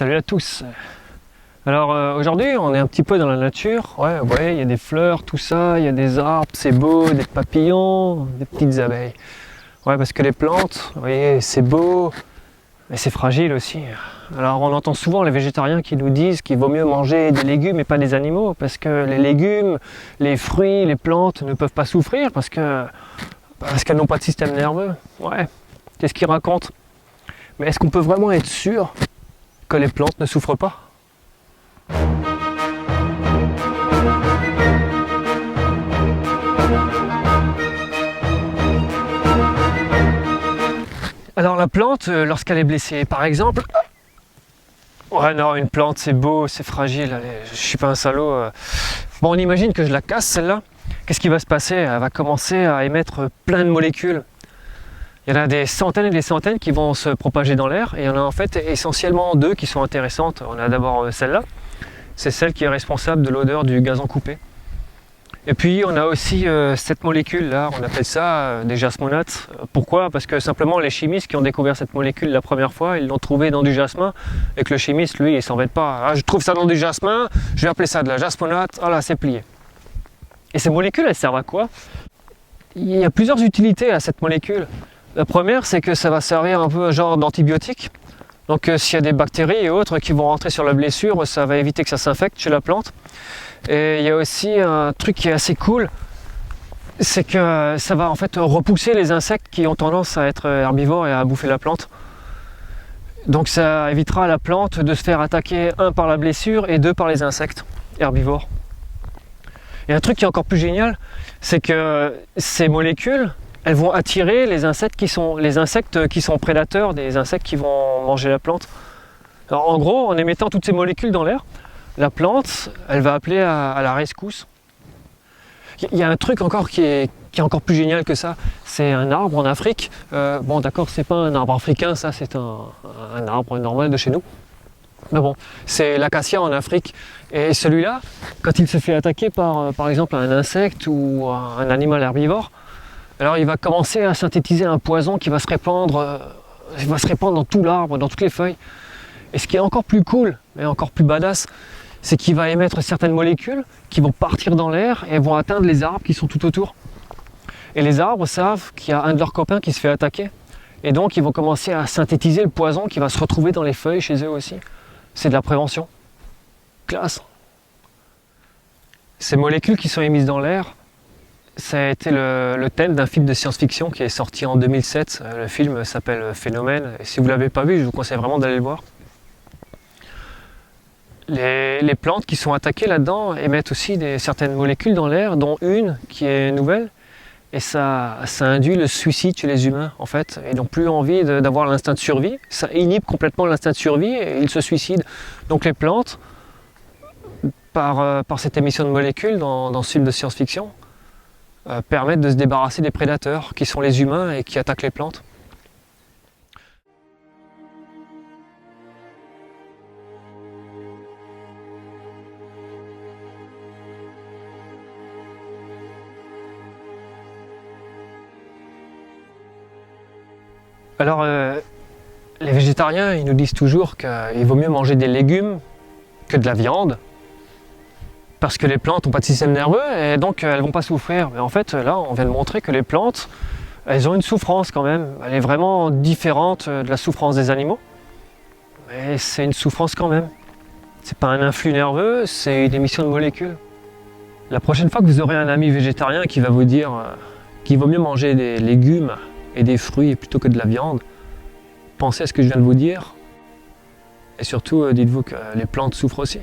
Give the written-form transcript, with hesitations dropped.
Salut à tous. Alors aujourd'hui on est un petit peu dans la nature. Ouais, vous voyez, il y a des fleurs, tout ça, il y a des arbres, c'est beau, des papillons, des petites abeilles. Ouais, parce que les plantes, vous voyez, c'est beau, mais c'est fragile aussi. Alors on entend souvent les végétariens qui nous disent qu'il vaut mieux manger des légumes et pas des animaux, parce que les légumes, les fruits, les plantes ne peuvent pas souffrir parce qu'elles n'ont pas de système nerveux. Ouais, c'est ce qu'ils racontent. Mais est-ce qu'on peut vraiment être sûr que les plantes ne souffrent pas? Alors la plante, lorsqu'elle est blessée, par exemple... Ouais, non, une plante c'est beau, c'est fragile, allez, je suis pas un salaud. Bon, on imagine que je la casse celle-là. Qu'est-ce qui va se passer? Elle va commencer à émettre plein de molécules. Il y en a des centaines et des centaines qui vont se propager dans l'air, et il y en a en fait essentiellement deux qui sont intéressantes. On a d'abord celle-là, c'est celle qui est responsable de l'odeur du gazon coupé. Et puis on a aussi cette molécule là, on appelle ça des jasmonates. Pourquoi? Parce que simplement les chimistes qui ont découvert cette molécule la première fois, ils l'ont trouvée dans du jasmin, et que le chimiste lui il s'embête pas. Ah, je trouve ça dans du jasmin, je vais appeler ça de la jasmonate, ah là c'est plié. Et ces molécules elles servent à quoi? Il y a plusieurs utilités à cette molécule. La première c'est que ça va servir un peu un genre d'antibiotique. Donc s'il y a des bactéries et autres qui vont rentrer sur la blessure, ça va éviter que ça s'infecte chez la plante. Et il y a aussi un truc qui est assez cool, c'est que ça va en fait repousser les insectes qui ont tendance à être herbivores et à bouffer la plante. Donc ça évitera à la plante de se faire attaquer, un par la blessure et deux par les insectes herbivores. Et un truc qui est encore plus génial, c'est que ces molécules, elles vont attirer les insectes qui sont prédateurs des insectes qui vont manger la plante. Alors en gros, en émettant toutes ces molécules dans l'air, la plante, elle va appeler à la rescousse. Il y a un truc encore qui est encore plus génial que ça, c'est un arbre en Afrique. Bon d'accord, c'est pas un arbre africain, ça c'est un arbre normal de chez nous. Mais bon, c'est l'acacia en Afrique. Et celui-là, quand il se fait attaquer par exemple un insecte ou un animal herbivore, alors il va commencer à synthétiser un poison qui va se répandre dans tout l'arbre, dans toutes les feuilles. Et ce qui est encore plus cool, et encore plus badass, c'est qu'il va émettre certaines molécules qui vont partir dans l'air et vont atteindre les arbres qui sont tout autour. Et les arbres savent qu'il y a un de leurs copains qui se fait attaquer. Et donc ils vont commencer à synthétiser le poison qui va se retrouver dans les feuilles chez eux aussi. C'est de la prévention. Classe. Ces molécules qui sont émises dans l'air, ça a été le thème d'un film de science-fiction qui est sorti en 2007. Le film s'appelle Phénomène. Et si vous ne l'avez pas vu, je vous conseille vraiment d'aller le voir. Les plantes qui sont attaquées là-dedans émettent aussi certaines molécules dans l'air, dont une qui est nouvelle, et ça induit le suicide chez les humains en fait. Ils n'ont plus envie d'avoir l'instinct de survie, ça inhibe complètement l'instinct de survie et ils se suicident. Donc les plantes, par cette émission de molécules dans ce film de science-fiction, permettent de se débarrasser des prédateurs qui sont les humains et qui attaquent les plantes. Alors, les végétariens, ils nous disent toujours qu'il vaut mieux manger des légumes que de la viande, parce que les plantes n'ont pas de système nerveux et donc elles ne vont pas souffrir. Mais en fait, là, on vient de montrer que les plantes, elles ont une souffrance quand même. Elle est vraiment différente de la souffrance des animaux, mais c'est une souffrance quand même. C'est pas un influx nerveux, c'est une émission de molécules. La prochaine fois que vous aurez un ami végétarien qui va vous dire qu'il vaut mieux manger des légumes et des fruits plutôt que de la viande, pensez à ce que je viens de vous dire et surtout dites-vous que les plantes souffrent aussi.